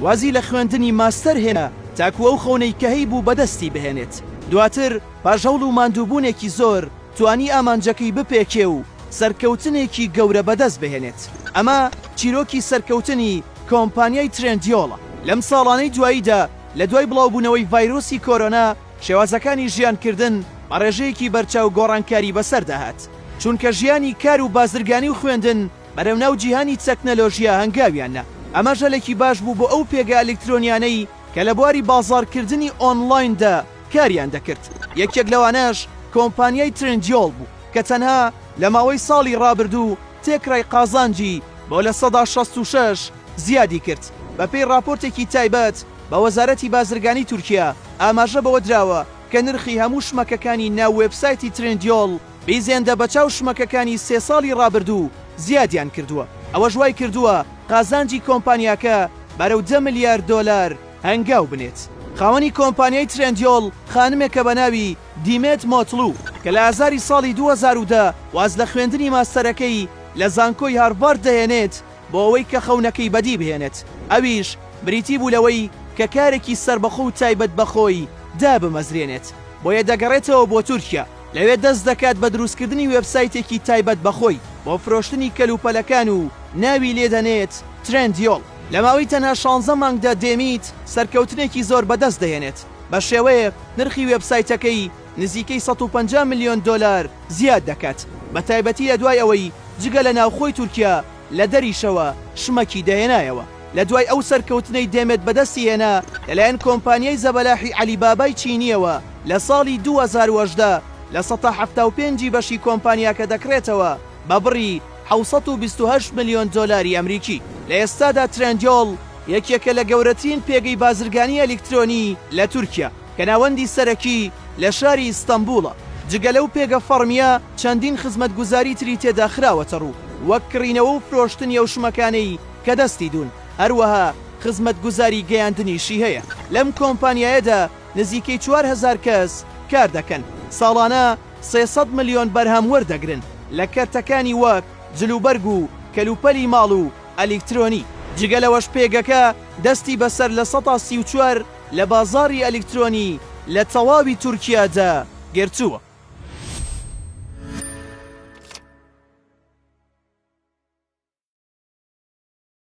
وازی لە خوێندنی ماستەر هێنا تاکو ئەو خەونەی کە هەی بوو بەدەستی بهێنێت. دواتر پاژەوڵ و ماندووبوونێکی زۆر توانی ئامانجەکەی بپێکێ و سەرکەوتنێکی گەورە بەدەست بهێنێت. ئەمە چیرۆکی سەرکەوتنی کۆمپانیای تریندیۆڵە. لەم ساڵانەی دواییدا لە دوای بڵاوبوونەوەی ڤایرۆسی کۆرۆنا شێوازەکانی ژیانکردن بە ڕێژەیەکی بەرچاو گۆڕانکاری بەسەرداهات، چونکە ژیانی کار و بازرگانی و خوێندن بەرەوناو جیهانی تەکنەلۆژیا هەنگاویانە. ئەمە ژەلێکی باش بوو بۆ ئەو پێگە ئەلکترۆنیانەی کە لە بواری بازارکردنی ئۆنلایندا کاریان دەکرد. یەکێک لەوانەش کۆمپانیای تریندیۆڵ بوو کە تەنها لە ماوەی ساڵی ڕابردوو تێکرای قازانجی بۆ لە 166 زیادی کرد. بە پێی راپۆرتێکی تایبەت بە وەزارەتی بازرگانی تورکیا ئاماژە بەوە دراوە کە نرخی هەموو شمەکەکانی ناو وێبسایتی تریندیۆڵ بیزێندە بەچاو شمەکەکانی 3 ساڵی ڕابردوو زیادیان کردووە. ئەوە ژوای کردووە قازانجی کۆمپانیاکە بەرەو 10 میلیارد دۆلار هەنگاو بنێت. خاوەنی کۆمپانیای تریندیۆڵ خانمێکە بە ناوی دیمێت مۆتلو کە لە ئازاری ساڵی 2010 واز لە خوێندنی ماستەرەکەی لە زانکۆی هارڤارد دەهێنێت بۆ ئەوەی کە خەونەکەی بەدی بهێنێت. ئەویش بریتی بوو لەوەی کە کارێکی سربەخۆ و تایبەت بەخۆی دابمەزرێنێت، بۆیە دەگەڕێتەوە بۆ تورکیا. لەوێ دەست دەکات بە دروستکردنی وێبسایتێکی تایبەت بەخۆی بۆ فرۆشتنی کەلوپەلەکان و ناوی لێدەنێت تریندیۆڵ. لە ماوەی تەنها 16 مانگدا دێمیت سەرکەوتنێکی زۆر بەدەست دەهێنێت. بە شێوەیە نرخی وێبسایتەکەی نزیکەی 150 میلیۆن دۆلار زیاد دەکات، بە تایبەتی لە دوای ئەوەی جگە لە ناوخۆی تورکیا لە دەریشەوە شمەکی دەهێنایەوە. لە دوای ئەو سەرکەوتنەی دێمێت بەدەستی هێنا لەلایەن کۆمپانیای زەبەلاحی عەلیبابای چینیەوە لە ساڵی 2018 لە 175 بەشی کۆمپانیاکە دەکرێتەوە بە بڕی 728 میلیۆن دۆلاری ئەمریکی. لە ئێستادا تریندیۆڵ یەکێکە لە گەورەترین پێگەی بازرگانی ئەلکترۆنی لە تورکیا کە ناوەندی سەرەکی لە شاری ئیستەنبوڵە. جگە لەو پێگە فەرمیە چەندین خزمەتگوزاری تری تێدا خراوەتە ڕوو، وەک کڕینەوە و فرۆشتنی ئەو شمەکانەی کە دەستی دوون. هەروەها خزمەتگوزاری گەیاندنیشی هەیە. لەم کۆمپانیایەدا نزیکەی 4000 کەس کار دەکەن. ساڵانە 300 میلیۆن بەرهەم وەردەگرن لە کەرتەکانی وەک جلوبەرگ و کەلوپەلی ماڵ و ئەلکترۆنی. جگە لەوەش پێگەکە دەستی بەسەر لە 134 لە بازاری ئەلکترۆنی لە تەواوی تورکیادا گرتووە.